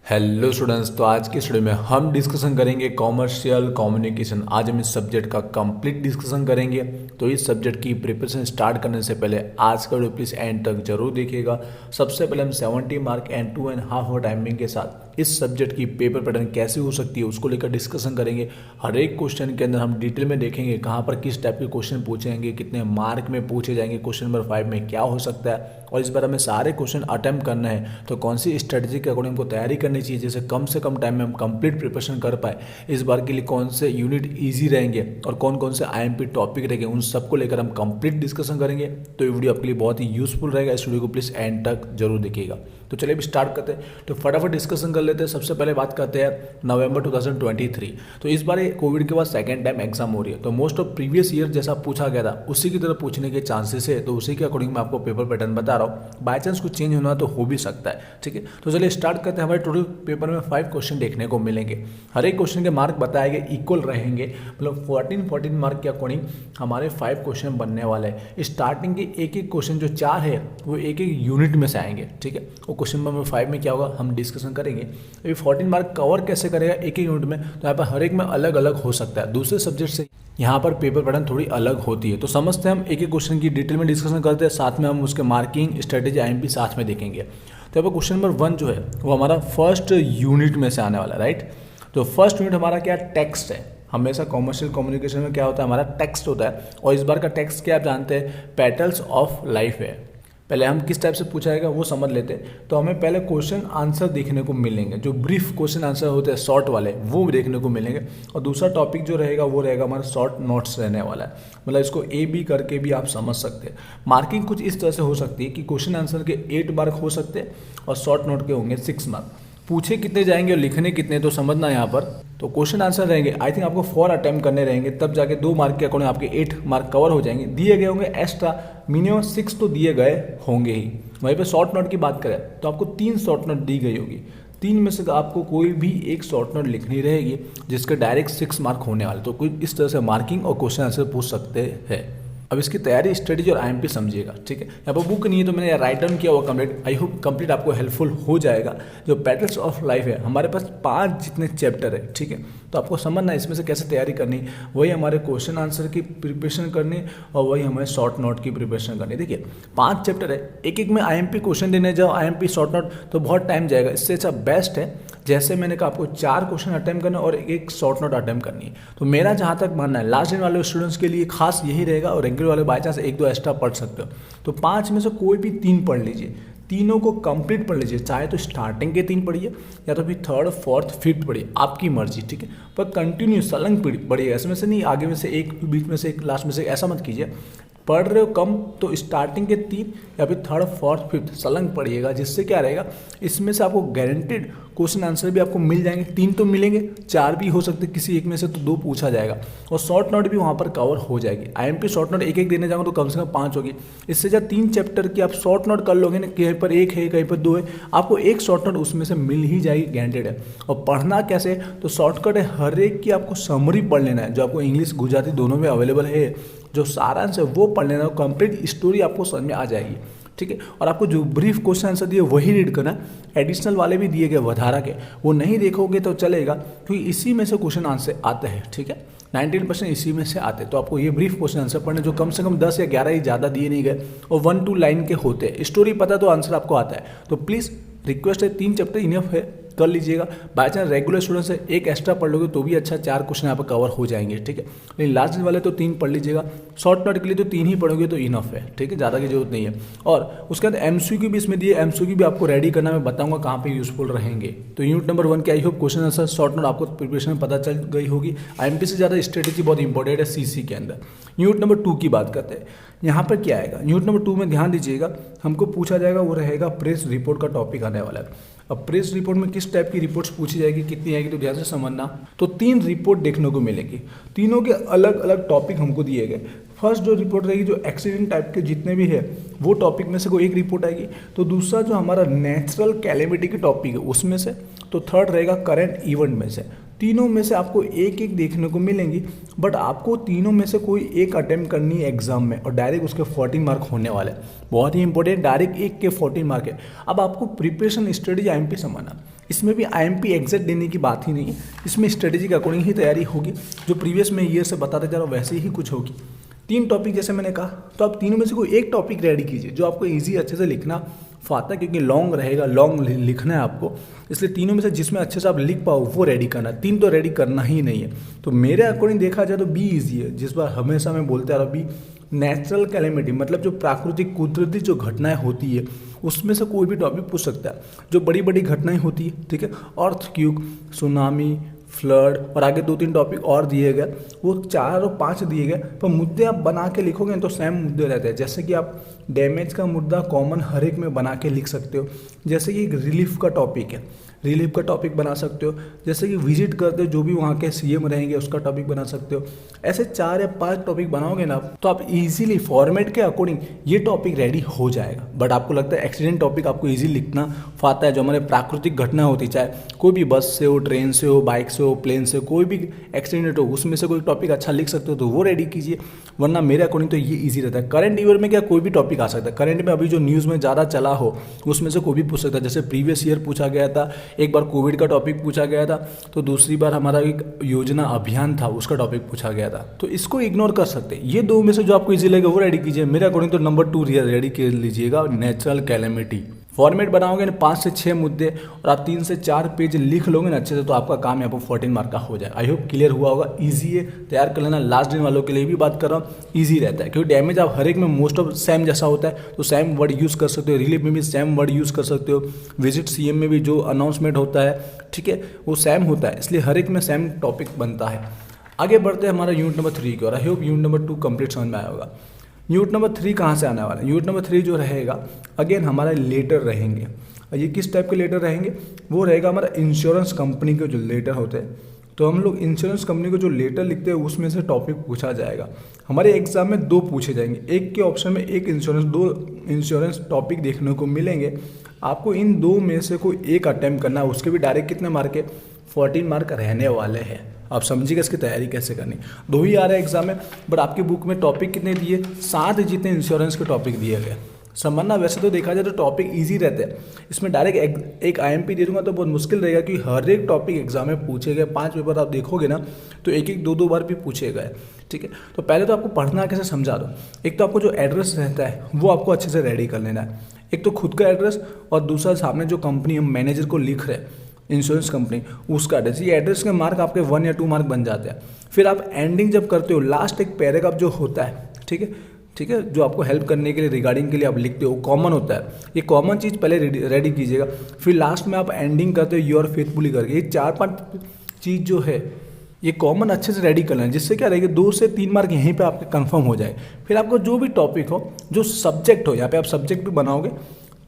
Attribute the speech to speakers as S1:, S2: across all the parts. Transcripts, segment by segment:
S1: Hello students, तो आज के स्टूडियो में हम डिस्कशन करेंगे कॉमर्शियल कम्युनिकेशन। आज हम इस सब्जेक्ट का कंप्लीट डिस्कशन करेंगे। तो इस सब्जेक्ट की प्रिपरेशन स्टार्ट करने से पहले आज का वीडियो प्लीज़ एंड तक जरूर देखिएगा। सबसे पहले हम 70 मार्क एंड 2.5 आवर टाइमिंग के साथ इस सब्जेक्ट की पेपर पैटर्न कैसे हो सकती है उसको लेकर डिस्कशन करेंगे। हर एक क्वेश्चन के अंदर हम डिटेल में देखेंगे कहाँ पर किस टाइप के क्वेश्चन पूछेंगे, कितने मार्क में पूछे जाएंगे, क्वेश्चन नंबर 5 में क्या हो सकता है, और इस बार हमें सारे क्वेश्चन अटेम्प्ट करना है तो कौन सी स्ट्रेटजी के अकॉर्डिंग हमको तैयारी करनी चाहिए, जैसे कम से कम टाइम में हम कंप्लीट प्रिपरेशन कर पाए। इस बार के लिए कौन से यूनिट इजी रहेंगे और कौन कौन से आईएमपी टॉपिक रहेंगे, उन सबको लेकर हम कंप्लीट डिस्कशन करेंगे। तो ये वीडियो आपके लिए बहुत ही यूजफुल रहेगा। इस वीडियो को प्लीज़ एंड तक जरूर देखिएगा। तो चलिए अभी स्टार्ट करते हैं। तो फटाफट डिस्कशन कर लेते हैं। सबसे पहले बात करते हैं नवंबर 2023। तो इस बार कोविड के बाद सेकेंड टाइम एग्जाम हो रही है, तो मोस्ट ऑफ प्रीवियस ईयर जैसा पूछा गया था उसी की तरह पूछने के चांसेस है। तो उसी के अकॉर्डिंग मैं आपको पेपर पैटर्न बता रहा हूँ। बाई चांस कुछ चेंज होना तो हो भी सकता है, ठीक है। तो चलिए स्टार्ट करते हैं। हमारे टोटल पेपर में 5 क्वेश्चन देखने को मिलेंगे। हर एक क्वेश्चन के मार्क बताए गए इक्वल रहेंगे, मतलब 14 मार्क के अकॉर्डिंग हमारे 5 क्वेश्चन बनने वाले हैं। स्टार्टिंग के एक एक क्वेश्चन जो 4 है वो एक एक यूनिट में से आएंगे, ठीक है। और क्वेश्चन नंबर 5 में क्या होगा हम डिस्कशन करेंगे। अभी 14 मार्क कवर कैसे करेगा एक एक यूनिट में, तो यहाँ पर हर एक में अलग अलग हो सकता है। दूसरे सब्जेक्ट से यहाँ पर पेपर पैटर्न थोड़ी अलग होती है। तो समझते हैं, हम एक एक क्वेश्चन की डिटेल में डिस्कशन करते हैं, साथ में हम उसके मार्किंग स्ट्रेटेजी आईएमपी साथ में देखेंगे। तो यहाँ पर क्वेश्चन नंबर 1 जो है वो हमारा फर्स्ट यूनिट में से आने वाला है, राइट। तो फर्स्ट यूनिट हमारा क्या टेक्स्ट है। हमेशा कॉमर्शियल कम्युनिकेशन में क्या होता है, हमारा टेक्स्ट होता है। और इस बार का टेक्स्ट क्या आप जानते हैं, पेटल्स ऑफ लाइफ है। पहले हम किस टाइप से पूछा जाएगा वो समझ लेते हैं। तो हमें पहले क्वेश्चन आंसर देखने को मिलेंगे, जो ब्रीफ क्वेश्चन आंसर होते हैं शॉर्ट वाले वो देखने को मिलेंगे। और दूसरा टॉपिक जो रहेगा वो रहेगा हमारा शॉर्ट नोट्स रहने वाला है, मतलब इसको ए बी करके भी आप समझ सकते हैं। मार्किंग कुछ इस तरह से हो सकती है कि क्वेश्चन आंसर के 8 मार्क हो सकते हैं और शॉर्ट नोट के होंगे 6 मार्क। पूछे कितने जाएंगे और लिखने कितने, तो समझना यहाँ पर। तो क्वेश्चन आंसर रहेंगे, आई थिंक आपको 4 अटेम्प्ट करने रहेंगे, तब जाके 2 मार्क के अकॉर्डिंग आपके 8 मार्क कवर हो जाएंगे। दिए गए होंगे एक्स्ट्रा मिनिमम 6 तो दिए गए होंगे ही। वहीं पे शॉर्ट नोट की बात करें तो आपको 3 शॉर्ट नोट दी गई होगी। 3 में से आपको कोई भी एक शॉर्ट नोट लिखनी रहेगी जिसके डायरेक्ट 6 मार्क होने वाले। तो कोई इस तरह से मार्किंग और क्वेश्चन आंसर पूछ सकते हैं। अब इसकी तैयारी स्ट्रेटेजी और आईएमपी समझिएगा, ठीक है। यहाँ पर बुक नहीं है तो मैंने राइट डाउन किया हुआ कंप्लीट। आई होप कंप्लीट आपको हेल्पफुल हो जाएगा। जो पेटल्स ऑफ लाइफ है हमारे पास 5 जितने चैप्टर है, ठीक है। तो आपको समझना है इसमें से कैसे तैयारी करनी, वही हमारे क्वेश्चन आंसर की प्रिपरेशन करनी और वही हमारे शॉर्ट नोट की प्रिपरेशन करनी। देखिए 5 चैप्टर है, एक एक में आईएमपी क्वेश्चन देने जाओ, आईएमपी शॉर्ट नोट, तो बहुत टाइम जाएगा। इससे अच्छा बेस्ट है जैसे मैंने कहा आपको 4 क्वेश्चन अटेम्प्ट करना और एक शॉर्ट नोट अटेम्प्ट करनी है। तो मेरा जहाँ तक मानना है लास्ट ईयर वाले स्टूडेंट्स के लिए खास यही रहेगा, और रेगुलर वाले बाई चांस 1-2 एक्स्ट्रा पढ़ सकते हो। तो 5 में से कोई भी 3 पढ़ लीजिए, तीनों को कंप्लीट पढ़ लीजिए। चाहे तो स्टार्टिंग के 3 पढ़िए या तो फिर 3rd, 4th, 5th पढ़िए, आपकी मर्जी, ठीक है। पर कंटिन्यू सलंग पढ़िए, इसमें से नहीं आगे में से एक, बीच में से एक, लास्ट में से, ऐसा मत कीजिए। पढ़ रहे हो कम तो स्टार्टिंग के 3 या फिर 3rd, 4th, 5th सलंग पढ़िएगा। जिससे क्या रहेगा, इसमें से आपको गारंटेड क्वेश्चन आंसर भी आपको मिल जाएंगे। 3 तो मिलेंगे, 4 भी हो सकते, किसी एक में से तो 2 पूछा जाएगा। और शॉर्ट नोट भी वहाँ पर कवर हो जाएगी। आईएमपी शॉर्ट नोट एक एक देने जाऊँगा तो कम से कम 5 होगी। इससे जब 3 चैप्टर की आप शॉर्ट नोट कर लोगे ना, कहीं पर 1 है कहीं पर 2 है, आपको एक शॉर्ट नोट उसमें से मिल ही जाएगी, गारंटेड है। और पढ़ना कैसे, तो शॉर्टकट है, हर एक की आपको समरी पढ़ लेना है, जो आपको इंग्लिश गुजराती दोनों में अवेलेबल है। जो सारांश है वो पढ़ लेना, कंप्लीट स्टोरी आपको समझ में आ जाएगी, ठीक है। और आपको जो ब्रीफ क्वेश्चन आंसर दिए वही रीड करना। एडिशनल वाले भी दिए गए वधारा के, वो नहीं देखोगे तो चलेगा, क्योंकि इसी में से क्वेश्चन आंसर आते हैं, ठीक है। 19% इसी में से आते हैं। तो आपको ये ब्रीफ क्वेश्चन आंसर पढ़ने, जो कम से कम 10 या 11 ही ज़्यादा दिए नहीं गए और 1-2 लाइन के होते हैं। स्टोरी पता तो आंसर आपको आता है। तो प्लीज़ रिक्वेस्ट है, 3 चैप्टर इनफ है, कर लीजिएगा। बाई चांस रेगुलर स्टूडेंट से एक एक्स्ट्रा पढ़ लोगे तो भी अच्छा, 4 क्वेश्चन यहाँ पर कवर हो जाएंगे, ठीक है। लेकिन लास्ट दिन वाले तो 3 पढ़ लीजिएगा। शॉर्ट नोट के लिए तो 3 ही पढ़ोगे तो इनफ है, ठीक है, ज़्यादा की जरूरत नहीं है। और उसके बाद एमसीक्यू भी इसमें दिए, एमसीक्यू भी आपको रेडी करना, मैं बताऊंगा कहाँ पे यूजफुल रहेंगे। तो यूनिट नंबर 1 के I hope question answer short note आपको प्रिपरेशन में पता चल गई होगी। आईएमपी से ज़्यादा स्ट्रेटेजी बहुत इंपॉर्टेंट है सीसी के अंदर। यूनिट नंबर 2 की बात करते हैं। यहाँ पर क्या आएगा, यूनिट नंबर 2 में ध्यान दीजिएगा, हमको पूछा जाएगा वो रहेगा प्रेस रिपोर्ट का टॉपिक आने वाला है। अब प्रेस रिपोर्ट में किस टाइप की रिपोर्ट्स पूछी जाएगी, कितनी आएगी, तो ध्यान से समझना। तो 3 रिपोर्ट देखने को मिलेगी, तीनों के अलग अलग टॉपिक हमको दिए गए। फर्स्ट जो रिपोर्ट रहेगी, जो एक्सीडेंट टाइप के जितने भी है वो टॉपिक में से कोई एक रिपोर्ट आएगी। तो दूसरा जो हमारा नेचुरल कैलेमिटी की टॉपिक है उसमें से। तो 3rd रहेगा करंट इवेंट में से। तीनों में से आपको एक एक देखने को मिलेंगी, बट आपको तीनों में से कोई एक अटेम्प्ट करनी है एग्जाम में और डायरेक्ट उसके 14 मार्क होने वाले हैं। बहुत ही इंपॉर्टेंट, डायरेक्ट एक के 14 मार्क है। अब आपको प्रिपरेशन स्ट्रेटेजी IMP समझना, इसमें भी IMP एग्जैक्ट देने की बात ही नहीं है, इसमें स्ट्रेटेजी के अकॉर्डिंग ही तैयारी होगी। जो प्रीवियस में ईयर से बताते जा रहा हूँ वैसे ही कुछ होगी। 3 टॉपिक जैसे मैंने कहा, तो आप तीनों में से कोई एक टॉपिक रेडी कीजिए जो आपको ईजी अच्छे से लिखना फाता, क्योंकि लॉन्ग रहेगा, लॉन्ग लिखना है आपको, इसलिए तीनों में से जिसमें अच्छे से आप लिख पाओ वो रेडी करना। 3 तो रेडी करना ही नहीं है। तो मेरे अकॉर्डिंग देखा जाए तो बी ईजी है। जिस बार हमेशा मैं बोलते आ रहा हूँ बी, नेचुरल कैलेमिटी मतलब जो प्राकृतिक कुदरती जो घटनाएं होती है उसमें से कोई भी टॉपिक पूछ सकता है। जो बड़ी बड़ी घटनाएं होती है, ठीक है, अर्थक्वेक, सुनामी, फ्लड और आगे 2-3 टॉपिक और दिए गए, वो 4 और 5 दिए गए, पर मुद्दे आप बना के लिखोगे तो सेम मुद्दे रहते हैं। जैसे कि आप डैमेज का मुद्दा कॉमन हर एक में बना के लिख सकते हो। जैसे कि रिलीफ का टॉपिक है, रिलीफ का टॉपिक बना सकते हो। जैसे कि विजिट करते हो जो भी वहाँ के CM रहेंगे उसका टॉपिक बना सकते हो। ऐसे 4 या 5 टॉपिक बनाओगे ना तो आप इजीली फॉर्मेट के अकॉर्डिंग ये टॉपिक रेडी हो जाएगा। बट आपको लगता है एक्सीडेंट टॉपिक आपको इजी लिखना फाता है, जो हमारे प्राकृतिक घटना होती, चाहे कोई भी बस से हो, ट्रेन से हो, बाइक से हो, प्लेन से, कोई भी एक्सीडेंट हो, उसमें से कोई टॉपिक अच्छा लिख सकते हो तो वो रेडी कीजिए। वरना मेरे अकॉर्डिंग तो ये ईजी रहता है। करंट ईयर में क्या कोई भी टॉपिक आ सकता है। करंट में अभी जो न्यूज़ में ज़्यादा चला हो उसमें से कोई भी पूछ सकता है। जैसे प्रीवियस ईयर पूछा गया था, एक बार कोविड का टॉपिक पूछा गया था, तो दूसरी बार हमारा एक योजना अभियान था उसका टॉपिक पूछा गया था। तो इसको इग्नोर कर सकते हैं। ये 2 में से जो आपको इजी लगे वो रेडी कीजिए। मेरे अकॉर्डिंग तो नंबर 2 रेडी कर लीजिएगा, नेचुरल कैलेमिटी। फॉर्मेट बनाओगे ना 5 से 6 मुद्दे और आप 3 से 4 पेज लिख लोगे ना अच्छे से, तो आपका काम यहाँ पर 14 मार्क का हो जाए। आई होप क्लियर हुआ होगा। ईजी है, तैयार कर लेना। लास्ट दिन वालों के लिए भी बात कर रहा हूँ, ईजी रहता है क्योंकि डैमेज आप हर एक में मोस्ट ऑफ सेम जैसा होता है, तो सेम वर्ड यूज़ कर सकते हो। रिलीफ में भी सेम वर्ड यूज़ कर सकते हो। विजिट CM में भी जो अनाउंसमेंट होता है, ठीक है, वो सेम होता है, इसलिए हर एक में सेम टॉपिक बनता है। आगे बढ़ते हैं हमारा यूनिट नंबर 3 की ओर। I hope unit number 2 complete समझ में आया होगा। यूनिट नंबर 3 कहाँ से आने वाला है? यूनिट नंबर 3 जो रहेगा अगेन हमारा लेटर रहेंगे। ये किस टाइप के लेटर रहेंगे? वो रहेगा हमारा इंश्योरेंस कंपनी के जो लेटर होते हैं। तो हम लोग इंश्योरेंस कंपनी को जो लेटर लिखते हैं उसमें से टॉपिक पूछा जाएगा। हमारे एग्जाम में 2 पूछे जाएंगे। एक के ऑप्शन में एक इंश्योरेंस, 2 इंश्योरेंस टॉपिक देखने को मिलेंगे। आपको इन 2 में से कोई एक अटेम्प्ट करना है। उसके भी डायरेक्ट कितने मार्क है? 14 मार्क रहने वाले हैं। आप समझिएगा इसकी तैयारी कैसे करनी। 2 ही आ रहा है एग्जाम में, बट आपकी बुक में टॉपिक कितने दिए? 7 जितने इंश्योरेंस के टॉपिक दिए गए। समझना, वैसे तो देखा जाए तो टॉपिक इजी रहते हैं। इसमें डायरेक्ट एक IMP दे दूंगा तो बहुत मुश्किल रहेगा, क्योंकि हर एक टॉपिक एग्जाम में पूछे गए। 5 पेपर आप देखोगे ना तो एक 2 बार भी पूछे गए, ठीक है। तो पहले तो आपको पढ़ना कैसे समझा दो। एक तो आपको जो एड्रेस रहता है वो आपको अच्छे से रेडी कर लेना है। एक तो खुद का एड्रेस और दूसरा सामने जो कंपनी हम मैनेजर को लिख रहे हैं, इंश्योरेंस कंपनी, उसका एड्रेस। ये एड्रेस के मार्क आपके 1 या 2 मार्क बन जाते हैं। फिर आप एंडिंग जब करते हो, लास्ट एक पैराग्राफ जो होता है, ठीक है, जो आपको हेल्प करने के लिए रिगार्डिंग के लिए आप लिखते हो, कॉमन होता है। ये कॉमन चीज़ पहले रेडी कीजिएगा। फिर लास्ट में आप एंडिंग करते हो योर फेथफुली करके। ये 4-5 चीज़ जो है ये कॉमन अच्छे से रेडी कर लेना, जिससे क्या रहेगा 2 से 3 मार्क यहीं पे आपके कंफर्म हो जाए। फिर आपको जो भी टॉपिक हो, जो सब्जेक्ट हो, यहाँ पे आप सब्जेक्ट भी बनाओगे,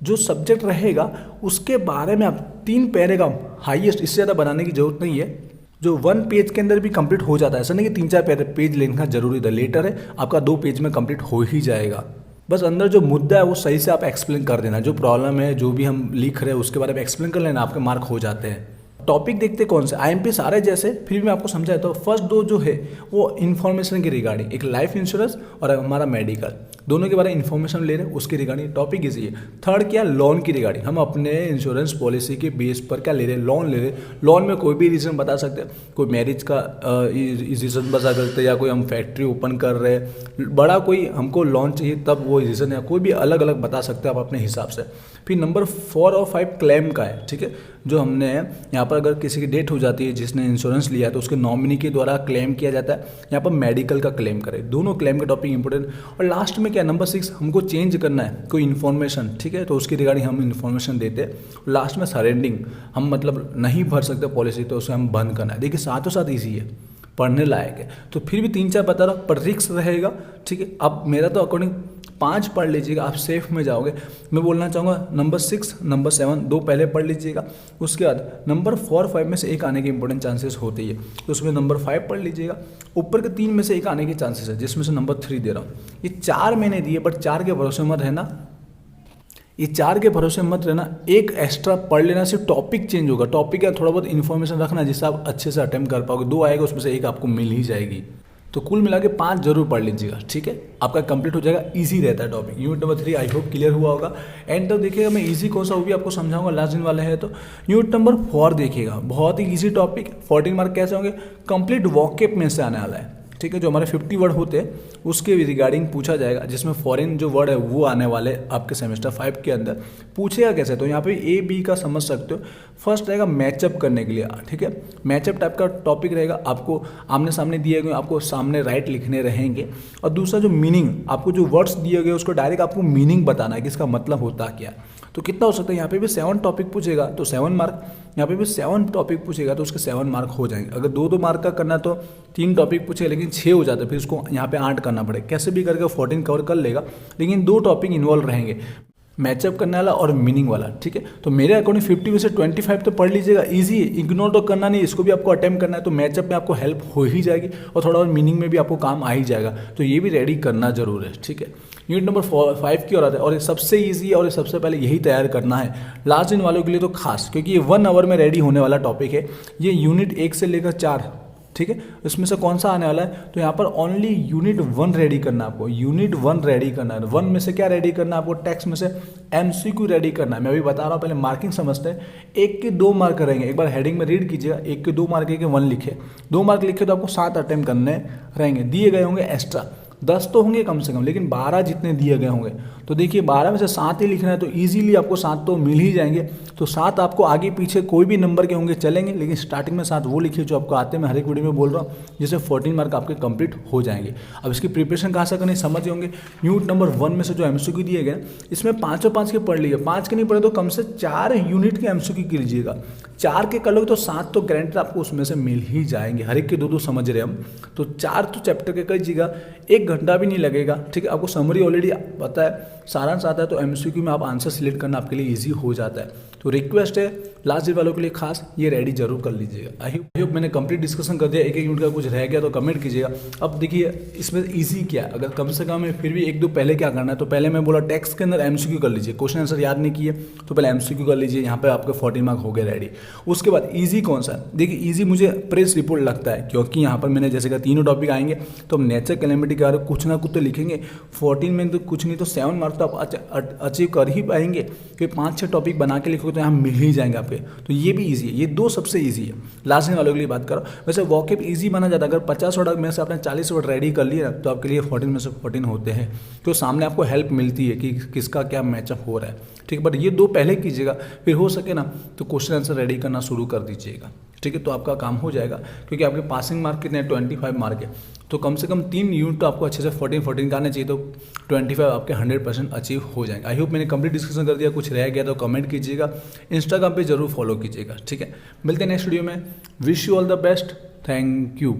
S1: जो सब्जेक्ट रहेगा उसके बारे में आप 3 पैराग्राफ हाईएस्ट, इससे ज़्यादा बनाने की जरूरत नहीं है, जो 1 पेज के अंदर भी कंप्लीट हो जाता है। ऐसा नहीं कि 3-4 पेज लिखना जरूरी था। लेटर है आपका 2 पेज में कंप्लीट हो ही जाएगा। बस अंदर जो मुद्दा है वो सही से आप एक्सप्लेन कर देना। जो प्रॉब्लम है, जो भी हम लिख रहे हैं उसके बारे में एक्सप्लेन कर लेना, आपके मार्क हो जाते हैं। टॉपिक देखते कौन से? IMP सारे जैसे, फिर भी मैं आपको समझाया। तो फर्स्ट 2 जो है वो इन्फॉर्मेशन के रिगार्डिंग, एक लाइफ इंश्योरेंस और हमारा मेडिकल, दोनों के बारे में इन्फॉर्मेशन ले रहे हैं, उसके रिगार्डिंग टॉपिक इजी है। थर्ड क्या? लोन की रिगार्डिंग। हम अपने इंश्योरेंस पॉलिसी के बेस पर क्या ले रहे हैं? लोन ले रहे हैं। लोन में कोई भी रीज़न बता सकते हैं। कोई मैरिज का रीज़न बता सकते हैं, या कोई हम फैक्ट्री ओपन कर रहे हैं, बड़ा कोई हमको लोन चाहिए तब वो रीज़न, या कोई भी अलग अलग बता सकते हैं आप अपने हिसाब से। फिर नंबर 4 और 5 क्लेम का है, ठीक है। जो हमने यहाँ पर अगर किसी की डेथ हो जाती है जिसने इंश्योरेंस लिया है तो उसके नॉमिनी के द्वारा क्लेम किया जाता है। यहाँ पर मेडिकल का क्लेम करें। दोनों क्लेम के टॉपिक इंपॉर्टेंट। और लास्ट में क्या? नंबर 6 हमको चेंज करना है कोई इन्फॉर्मेशन, ठीक है, तो उसकी रिगार्डिंग हम इन्फॉर्मेशन देते हैं। लास्ट में सरेंडिंग, हम मतलब नहीं भर सकते पॉलिसी तो उसे हम बंद करना है। देखिए साथों साथ ईजी है, पढ़ने लायक है। तो फिर भी 3-4 बता रहा हूँ, पर रिस्क रहेगा, ठीक है। अब मेरा तो अकॉर्डिंग 5 पढ़ लीजिएगा, आप सेफ में जाओगे। मैं बोलना चाहूँगा नंबर 6, नंबर 7 2 पहले पढ़ लीजिएगा। उसके बाद नंबर 4, 5 में से एक आने के इंपॉर्टेंट चांसेस होते ही है, तो उसमें नंबर 5 पढ़ लीजिएगा। ऊपर के 3 में से एक आने के चांसेस है, जिसमें से नंबर 3 दे रहा हूँ। ये 4 मैंने दिए, बट 4 के भरोसे मत रहना। ये 4 के भरोसे मत रहना, एक एक्स्ट्रा पढ़ लेना, सिर्फ टॉपिक चेंज होगा, टॉपिक या थोड़ा बहुत इन्फॉर्मेशन रखना जिससे आप अच्छे से अटेम्प्ट कर पाओगे। 2 आएगा उसमें से 1 आपको मिल ही जाएगी। तो कुल मिला के 5 जरूर पढ़ लीजिएगा, ठीक है, आपका कंप्लीट हो जाएगा। इजी रहता है topic. Unit number 3 I hope clear हुआ होगा। एंड तक देखिएगा, मैं इजी कौन सा वो भी आपको समझाऊंगा, लास्ट दिन वाले है। तो यूनिट नंबर 4 देखिएगा, बहुत ही इजी टॉपिक। 14 मार्क कैसे होंगे, कंप्लीट वॉकेब में से आने वाला है, ठीक है। जो हमारे 50 वर्ड होते हैं उसके रिगार्डिंग पूछा जाएगा, जिसमें फॉरेन जो वर्ड है वो आने वाले आपके सेमेस्टर 5 के अंदर। पूछेगा कैसे, तो यहाँ पे ए बी का समझ सकते हो। फर्स्ट रहेगा मैचअप करने के लिए, ठीक है, मैचअप टाइप का टॉपिक रहेगा। आपको आमने सामने दिए गए, आपको सामने राइट लिखने रहेंगे। और दूसरा जो मीनिंग, आपको जो वर्ड्स दिए गए उसको डायरेक्ट आपको मीनिंग बताना है कि इसका मतलब होता क्या। तो कितना हो सकता है, यहाँ पे भी 7 टॉपिक पूछेगा तो 7 मार्क, यहाँ पे भी 7 टॉपिक पूछेगा तो उसके 7 मार्क हो जाएंगे। अगर 2-2 मार्क का करना तो 3 टॉपिक पूछेगा लेकिन 6 हो जाता है, फिर उसको यहाँ पे 8 करना पड़ेगा। कैसे भी करके 14 कवर कर लेगा, लेकिन 2 टॉपिक इन्वॉल्व रहेंगे, मैचअप करने वाला और मीनिंग वाला, ठीक है। तो मेरे अकॉर्डिंग 50 में से 25 तो पढ़ लीजिएगा, इजी है, इग्नोर तो करना नहीं, इसको भी आपको अटेम्प्ट करना है। तो मैचअप में आपको हेल्प हो ही जाएगी और थोड़ा और मीनिंग में भी आपको काम आ ही जाएगा। तो ये भी रेडी करना जरूर है, ठीक है। यूनिट नंबर 5 की ओर आता है और ये सबसे ईजी है और ये सबसे पहले यही तैयार करना है लास्ट दिन वालों के लिए तो खास, क्योंकि ये 1 आवर में रेडी होने वाला टॉपिक है। ये यूनिट 1 से लेकर 4, ठीक है, इसमें से कौन सा आने वाला है, तो यहाँ पर ओनली यूनिट 1 रेडी करना है आपको। यूनिट 1 रेडी करना है। 1 में से क्या रेडी करना है आपको, टेक्स्ट में से एमसीक्यू रेडी करना है। मैं अभी बता रहा हूँ, पहले मार्किंग समझते हैं। 1 के 2 मार्क रहेंगे, एक बार हेडिंग में रीड कीजिएगा। 1 के 2 मार्क के 1 लिखे, 2 मार्क लिखे तो आपको 7 अटेम्प्ट करने रहेंगे। दिए गए होंगे एक्स्ट्रा 10 तो होंगे कम से कम, लेकिन 12 जितने दिए गए होंगे। तो देखिए 12 में से 7 ही लिखना है, तो इजीली आपको 7 तो मिल ही जाएंगे। तो 7 आपको आगे पीछे कोई भी नंबर के होंगे चलेंगे, लेकिन स्टार्टिंग में 7 वो लिखिए जो आपको आते हैं। मैं हर एक वीडियो में बोल रहा हूँ, जिससे 14 मार्क आपके कंप्लीट हो जाएंगे। अब इसकी प्रिपरेशन कहाँ से करनी समझ होंगे। यूनिट नंबर 1 में से जो एमसीक्यू दिए गए इसमें 5 के पढ़ लीजिए। 5 के नहीं पढ़े तो कम से 4 यूनिट के एमसीक्यू कीजिएगा। 4 के कर लोगे तो 7 तो गारंटी आपको उसमें से मिल ही जाएंगे। हर एक के 2-2 समझ रहे हम, तो 4 तो चैप्टर के कीजिएगा, 1 घंटा भी नहीं लगेगा, ठीक है। आपको समरी ऑलरेडी पता है, सारांश आता है, तो एमसीक्यू में आप आंसर सिलेक्ट करना आपके लिए इजी हो जाता है। तो रिक्वेस्ट है लास्ट ईयर वालों के लिए खास, ये रेडी जरूर कर लीजिएगा। आई होप मैंने कंप्लीट डिस्कशन कर दिया। एक यूनिट का कुछ रह गया तो कमेंट कीजिएगा। अब देखिए इसमें इजी क्या है, अगर कम से कम है फिर भी 1-2 पहले क्या करना है, तो पहले मैं बोला टेक्स्ट के अंदर एमसीक्यू कर लीजिए। क्वेश्चन आंसर याद नहीं किए तो पहले एमसीक्यू कर लीजिए, यहाँ पे आपके 14 मार्क हो गए रेडी। उसके बाद ईजी कौन सा, देखिए ईजी मुझे प्रेस रिपोर्ट लगता है, क्योंकि यहाँ पर मैंने जैसे कहा 3 टॉपिक आएंगे, तो हम नेचर कैलेमिटी के बारे में कुछ ना कुछ तो लिखेंगे। 14 में तो कुछ नहीं तो 7 मार्क तो आप अचीव कर ही पाएंगे, क्योंकि 5-6 टॉपिक बना के लिखोगे तो यहाँ मिल ही जाएंगे आपके। तो ये भी ईजी है, ये 2 सबसे ईजी है। लास्ट दिन वालों के लिए बात करो, वैसे वॉकेब ईजी माना जाता है। अगर 50 वर्ड में से आपने 40 वर्ड रेडी कर लिए ना, तो आपके लिए 14 में से 14 होते हैं। तो सामने आपको हेल्प मिलती है कि किसका क्या मैचअप हो रहा है, ठीक है। बट ये 2 पहले कीजिएगा, फिर हो सके ना तो क्वेश्चन आंसर रेडी करना शुरू कर दीजिएगा, ठीक है। तो आपका काम हो जाएगा, क्योंकि आपके पासिंग मार्क कितने 25 मार्क है। तो कम से कम 3 यूनिट तो आपको अच्छे से 14 का आना चाहिए, तो 25 आपके 100% अचीव हो जाएंगे। आई होप मैंने कंप्लीट डिस्कशन कर दिया। कुछ रह गया तो कमेंट कीजिएगा, इंस्टाग्राम पे जरूर फॉलो कीजिएगा, ठीक है। मिलते हैं नेक्स्ट वीडियो में। Wish you all the best, thank you.